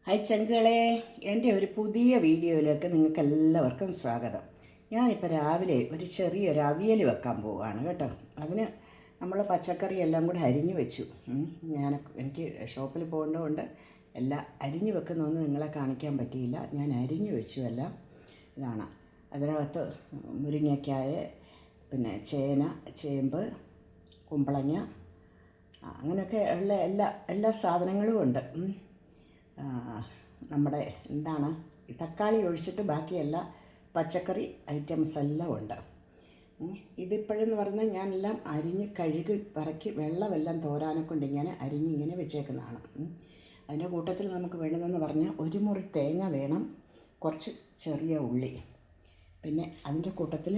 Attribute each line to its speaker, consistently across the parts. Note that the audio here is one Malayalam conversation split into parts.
Speaker 1: ഹായ് ചങ്കുകളെ, എൻ്റെ ഒരു പുതിയ വീഡിയോയിലേക്ക് നിങ്ങൾക്ക് എല്ലാവർക്കും സ്വാഗതം. ഞാനിപ്പോൾ രാവിലെ ഒരു ചെറിയൊരു അവിയൽ വെക്കാൻ പോവുകയാണ് കേട്ടോ. അതിന് നമ്മൾ പച്ചക്കറി എല്ലാം കൂടെ അരിഞ്ഞു വെച്ചു. എനിക്ക് ഷോപ്പിൽ പോകേണ്ടതുകൊണ്ട് എല്ലാം അരിഞ്ഞു വെക്കുന്നതൊന്നും നിങ്ങളെ കാണിക്കാൻ പറ്റിയില്ല. ഞാൻ അരിഞ്ഞു വെച്ചു എല്ലാം. ഇതാണ് അതിനകത്ത് മുരിങ്ങയ്ക്കായ, പിന്നെ ചേന, ചേമ്പ്, കുമ്പളങ്ങ, അങ്ങനെയൊക്കെ ഉള്ള എല്ലാ സാധനങ്ങളും ഉണ്ട്. നമ്മുടെ തക്കാളി ഒഴിച്ചിട്ട് ബാക്കി എല്ലാ പച്ചക്കറി ഐറ്റംസ് എല്ലാം ഉണ്ട്. ഇതിപ്പോഴെന്ന് പറഞ്ഞാൽ ഞാനെല്ലാം അരിഞ്ഞ് കഴുകി പറക്കി വെള്ളമെല്ലാം തോരാനെ കൊണ്ട് ഇങ്ങനെ അരിഞ്ഞിങ്ങനെ വെച്ചേക്കുന്നതാണ്. അതിൻ്റെ കൂട്ടത്തിൽ നമുക്ക് വേണ്ടതെന്ന് പറഞ്ഞാൽ ഒരു മുറി തേങ്ങ വേണം, കുറച്ച് ചെറിയ ഉള്ളി, പിന്നെ അതിൻ്റെ കൂട്ടത്തിൽ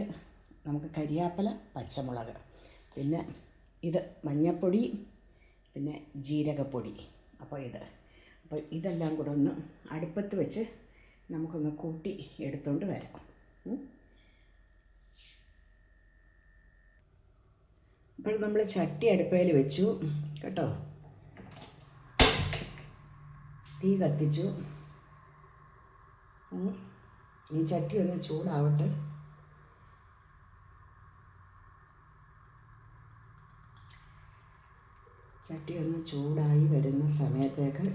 Speaker 1: നമുക്ക് കരിയാപ്പല, പച്ചമുളക്, പിന്നെ ഇത് മഞ്ഞൾപ്പൊടി, പിന്നെ ജീരകപ്പൊടി. അപ്പോൾ ഇതെല്ലാം കൂടെ ഒന്ന് അടുപ്പത്ത് വെച്ച് നമുക്കൊന്ന് കൂട്ടി എടുത്തുകൊണ്ട് വരാം. അപ്പോൾ നമ്മൾ ചട്ടി അടുപ്പയിൽ വെച്ചു കേട്ടോ. തീ കത്തിച്ചു. ഈ ചട്ടി ഒന്ന് ചൂടാവട്ടെ. ചട്ടി ഒന്ന് ചൂടായി വരുന്ന സമയത്തേക്ക്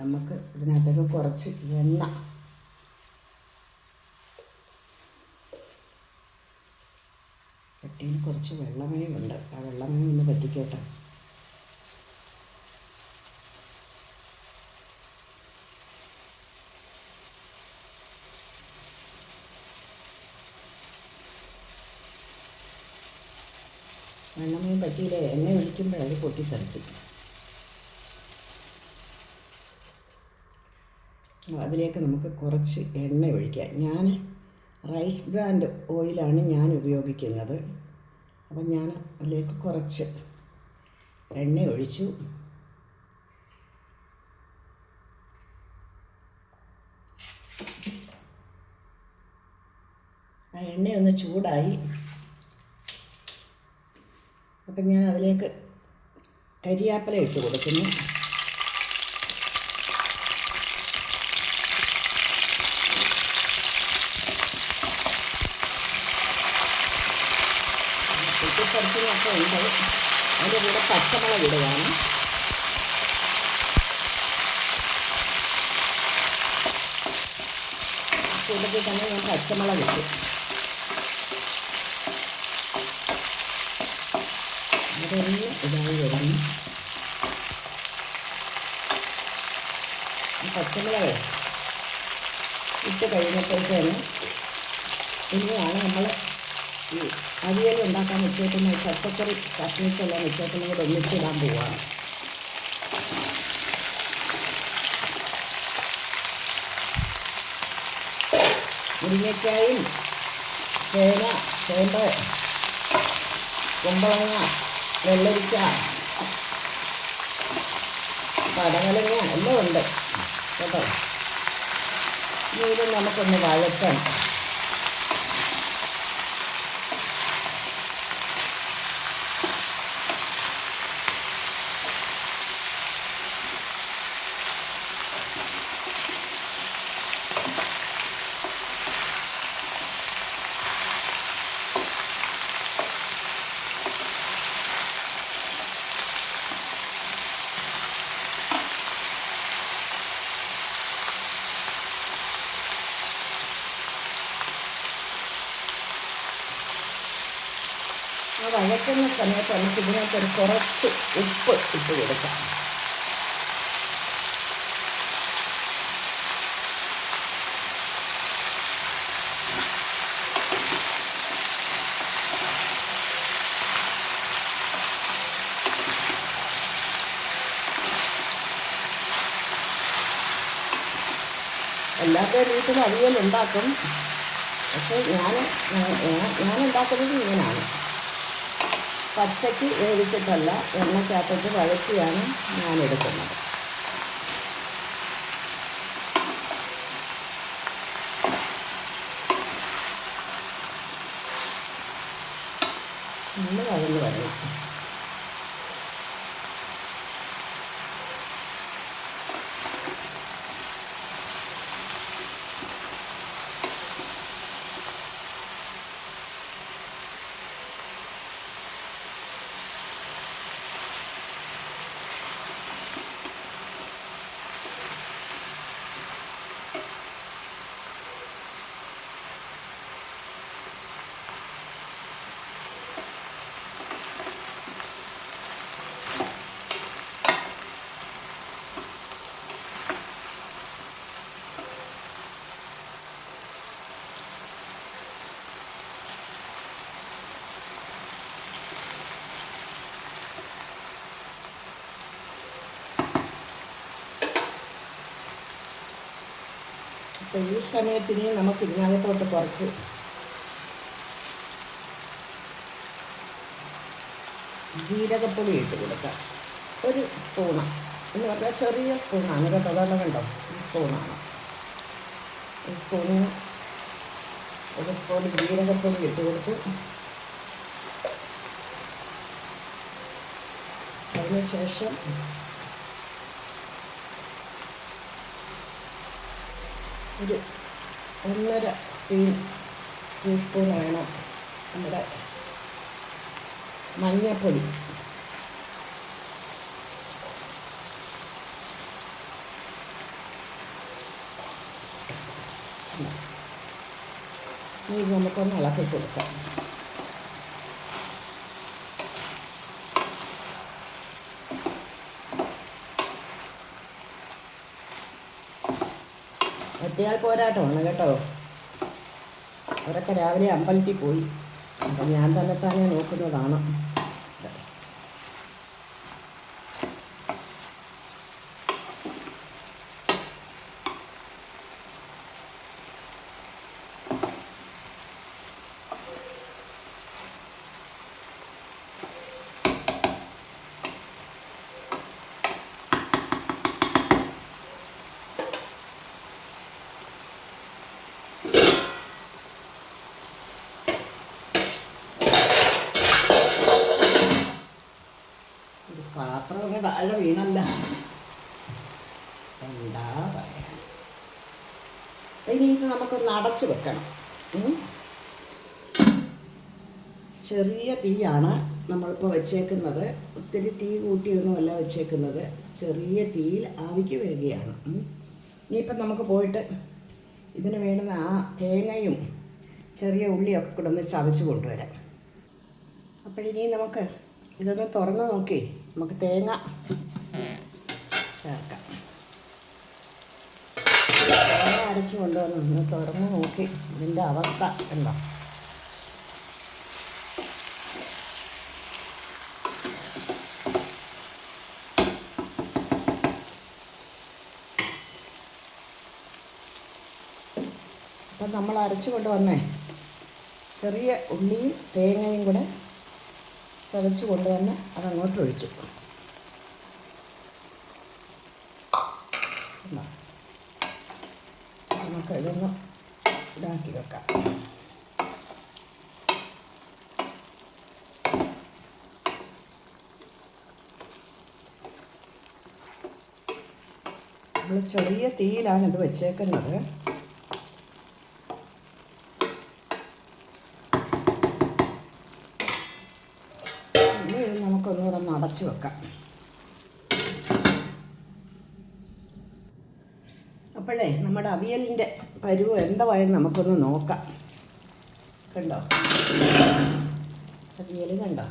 Speaker 1: നമുക്ക് ഇതിനകത്തേക്ക് കുറച്ച് എണ്ണ, ചട്ടിയിൽ കുറച്ച് വെള്ളമയമുണ്ട്, ആ വെള്ളമയം ഒന്ന് പറ്റിക്കോട്ടെ. വെള്ളമയം പറ്റിയില്ലേ, എണ്ണ ഒഴിക്കുമ്പോഴത് പൊട്ടിത്തെറിക്കും. അതിലേക്ക് നമുക്ക് കുറച്ച് എണ്ണ ഒഴിക്കാം. ഞാൻ റൈസ് ബ്രാൻഡ് ഓയിലാണ് ഞാൻ ഉപയോഗിക്കുന്നത്. അപ്പം ഞാൻ അതിലേക്ക് കുറച്ച് എണ്ണ ഒഴിച്ചു. ആ എണ്ണയൊന്ന് ചൂടായി. അപ്പം ഞാൻ അതിലേക്ക് കരിയാപ്പല ഇട്ട് കൊടുക്കുന്നു. പൊട്ടിത്തെറിച്ചതൊക്കെ ഉണ്ട്. അതിൻ്റെ കൂടെ പച്ചമുളക് ഇടുകയാണ്. കൂട്ടത്തിൽ തന്നെ ഞാൻ പച്ചമുളക് ഇട്ടു. അതൊന്ന് ഇതായി വരുന്നു. പച്ചമുളക് ഇട്ട് കഴിഞ്ഞപ്പോഴത്തേന് ഇനിയാണ് നമ്മൾ ഈ അവിയൽ ഉണ്ടാക്കാൻ വെച്ചേക്കുന്ന പച്ചക്കറി കഷ്ണിച്ചെല്ലാം വെച്ചേക്കുന്നത് കൂടെ ഒന്നിച്ചിടാൻ പോവുകയാണ്. മുരിങ്ങയ്ക്കായും, ചേന, ചേമ്പ്, കുമ്പളങ്ങ, വെള്ളരിക്ക, പടവലങ്ങ എല്ലാം ഉണ്ട് കേട്ടോ. ഇത് നമുക്കൊന്ന് വഴറ്റാം. വഴറ്റുന്ന സമയത്ത് നമുക്ക് ഇതിനകത്തൊരു കുറച്ച് ഉപ്പ് ഇട്ട് കൊടുക്കാം. എല്ലാവരുടെ വീട്ടിലും അവിയൽ ഉണ്ടാക്കും. പക്ഷേ ഞാൻ ഉണ്ടാക്കുന്നത് ഇങ്ങനെയാണ്. പച്ചയ്ക്ക് വേവിച്ചിട്ടല്ല, എണ്ണയ്ക്കകത്തോട്ട് വഴറ്റിയാണ് ഞാൻ എടുക്കുന്നത്. നമ്മൾ വഴന്ന് വരണം. അപ്പോൾ ഈ സമയത്തിന് നമുക്ക് ഇതിനകത്തോട്ട് കുറച്ച് ജീരകപ്പൊടി ഇട്ട് കൊടുക്കാം. ഒരു സ്പൂണ് എന്ന് പറഞ്ഞാൽ ചെറിയ സ്പൂണാണ് കേട്ടോ. വെള്ളം കണ്ടോ, ഈ സ്പൂണാണ്. ഈ സ്പൂണിന് ഒരു സ്പൂൺ ജീരകപ്പൊടി ഇട്ട് കൊടുത്ത് അതിന് ശേഷം ഒരു 1.5 ടീസ്പൂൺ വേണം നമ്മുടെ മഞ്ഞൾപ്പൊടി. ഇത് നമുക്കൊന്ന് ഇളക്കി കൊടുക്കാം. ഒറ്റയാൾ പോരാട്ടമാണ് കേട്ടോ. അവരൊക്കെ രാവിലെ അമ്പലത്തിൽ പോയി. അപ്പം ഞാൻ തന്നെ നോക്കുന്നതാണ്. പാത്രം അങ്ങ് താഴെ വീണല്ല, എന്താ പറയാൻ. ഇനി ഇത് നമുക്കൊന്ന് അടച്ചു വെക്കണം. ചെറിയ തീയാണ് നമ്മളിപ്പോൾ വെച്ചേക്കുന്നത്. ഒത്തിരി തീ കൂട്ടിയൊന്നുമല്ല വെച്ചേക്കുന്നത്. ചെറിയ തീയിൽ ആവിക്ക് വേകുകയാണ്. ഇനിയിപ്പം നമുക്ക് പോയിട്ട് ഇതിന് വേണ്ടുന്ന ആ തേങ്ങയും ചെറിയ ഉള്ളിയൊക്കെ കൂടെ ഒന്ന് ചതച്ച് കൊണ്ടുവരാം. അപ്പോഴിനി നമുക്ക് ഇതൊന്ന് തുറന്ന് നോക്കി നമുക്ക് തേങ്ങ ചേർക്കാം. തേങ്ങ അരച്ച് കൊണ്ടുവന്ന് ഒന്ന് തുറന്ന് നോക്കി ഇതിൻ്റെ അവസ്ഥ ഉണ്ടോ. അപ്പം നമ്മൾ അരച്ച് കൊണ്ടുവന്നേ ചെറിയ ഉള്ളിയും തേങ്ങയും കൂടെ ചതച്ച് കൊണ്ടുവന്ന് അതങ്ങോട്ട് ഒഴിച്ചു. നമുക്ക് ഇതൊന്ന് ഇതാക്കി വെക്കാം. നമ്മൾ ചെറിയ തീയിലാണ് ഇത് വെച്ചേക്കുന്നത്. നമുക്കൊന്നുകൂടെ ഒന്ന് അടച്ചു വെക്കാം. അപ്പോഴേ നമ്മുടെ അവിയലിൻ്റെ പരുവ് എന്തായാലും നമുക്കൊന്ന് നോക്കാം. കണ്ടോ, അവിയൽ കണ്ടോ,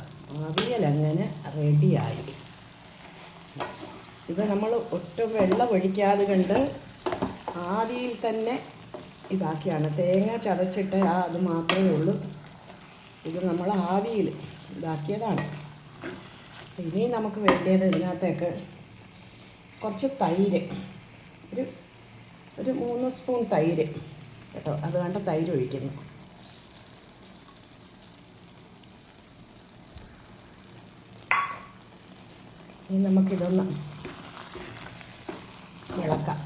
Speaker 1: അവിയൽ അങ്ങനെ റെഡിയായി. ഇത് നമ്മൾ ഒട്ടും വെള്ളം ഒഴിക്കാതെ കണ്ട് ആവിയിൽ തന്നെ ഇതാക്കിയാണ്. തേങ്ങ ചതച്ചിട്ട് അത് മാത്രമേ ഉള്ളൂ. ഇത് നമ്മൾ ആവിയിൽ ഇതാക്കിയതാണ്. ഇനി നമുക്ക് വേണ്ടത് ഇതിനകത്തേക്ക് കുറച്ച് തൈര്, ഒരു 3 സ്പൂൺ തൈര് കേട്ടോ. അത് കണ്ട തൈര് ഒഴിക്കുന്നു. ഇനി നമുക്കിതൊന്ന് ഇളക്കാം,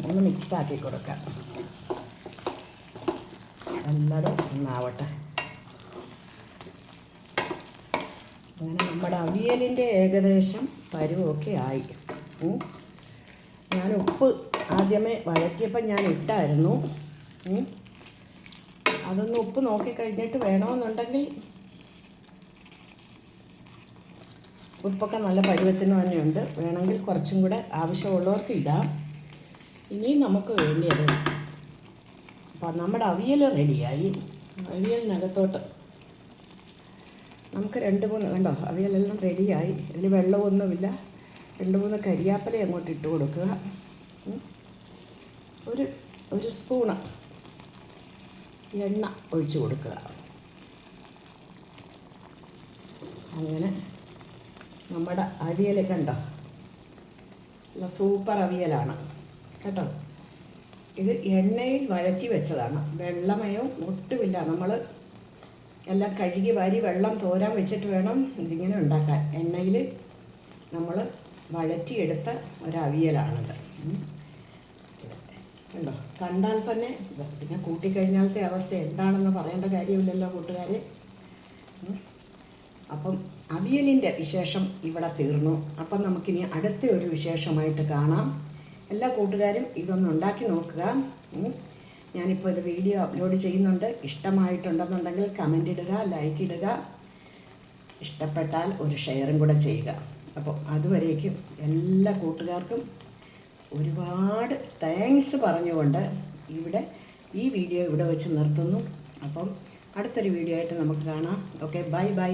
Speaker 1: ഒന്ന് മിക്സാക്കി കൊടുക്കാം. എല്ലാവരും ഒന്നാവട്ടെ. അങ്ങനെ നമ്മുടെ അവിയലിൻ്റെ ഏകദേശം പരുവമൊക്കെ ആയി. ഞാൻ ഉപ്പ് ആദ്യമേ വഴറ്റിയപ്പോൾ ഞാൻ ഇട്ടായിരുന്നു. അതൊന്ന് ഉപ്പ് നോക്കിക്കഴിഞ്ഞിട്ട് വേണമെന്നുണ്ടെങ്കിൽ ഉപ്പൊക്കെ നല്ല പരുവത്തിന് തന്നെയുണ്ട്. വേണമെങ്കിൽ കുറച്ചും കൂടെ ആവശ്യമുള്ളവർക്ക് ഇടാം. ഇനി നമുക്ക് വേണ്ടിയത് അപ്പം നമ്മുടെ അവിയൽ റെഡിയായി. അവിയലിനകത്തോട്ട് നമുക്ക് 2-3 കണ്ടോ അവിയലെല്ലാം റെഡിയായി. ഇതിൽ വെള്ളമൊന്നുമില്ല. 2-3 കരിയാപ്പല അങ്ങോട്ട് ഇട്ട് കൊടുക്കുക. ഒരു സ്പൂണ് എണ്ണ ഒഴിച്ച് കൊടുക്കുക. അങ്ങനെ നമ്മുടെ അവിയൽ കണ്ടോ, നല്ല സൂപ്പർ അവിയലാണ് കേട്ടോ. ഇത് എണ്ണയിൽ വഴറ്റി വെച്ചതാണ്, വെള്ളമയവും ഒട്ടുമില്ല. നമ്മൾ എല്ലാം കഴുകി വാരി വെള്ളം തോരാൻ വെച്ചിട്ട് വേണം ഇതിങ്ങനെ ഉണ്ടാക്കാൻ. എണ്ണയിൽ നമ്മൾ വഴറ്റിയെടുത്ത ഒരവിയലാണിത്. കണ്ടോ, കണ്ടാൽ തന്നെ പിന്നെ കൂട്ടിക്കഴിഞ്ഞാലത്തെ അവസ്ഥ എന്താണെന്ന് പറയേണ്ട കാര്യമില്ലല്ലോ കൂട്ടുകാരെ. അപ്പം അവിയലിൻ്റെ വിശേഷം ഇവിടെ തീർന്നു. അപ്പം നമുക്കിനി അടുത്ത ഒരു വിശേഷമായിട്ട് കാണാം. എല്ലാ കൂട്ടുകാരും ഇതൊന്ന് ഉണ്ടാക്കി നോക്കുക. ഞാനിപ്പോൾ ഇത് വീഡിയോ അപ്ലോഡ് ചെയ്യുന്നുണ്ട്. ഇഷ്ടമായിട്ടുണ്ടെന്നുണ്ടെങ്കിൽ കമൻ്റ് ഇടുക, ലൈക്ക് ഇടുക, ഇഷ്ടപ്പെട്ടാൽ ഒരു ഷെയറും കൂടെ ചെയ്യുക. അപ്പോൾ അതുവരേക്കും എല്ലാ കൂട്ടുകാർക്കും ഒരുപാട് താങ്ക്സ് പറഞ്ഞുകൊണ്ട് ഈ വീഡിയോ ഇവിടെ വെച്ച് നിർത്തുന്നു. അപ്പം അടുത്തൊരു വീഡിയോ ആയിട്ട് നമുക്ക് കാണാം. Okay, bye bye.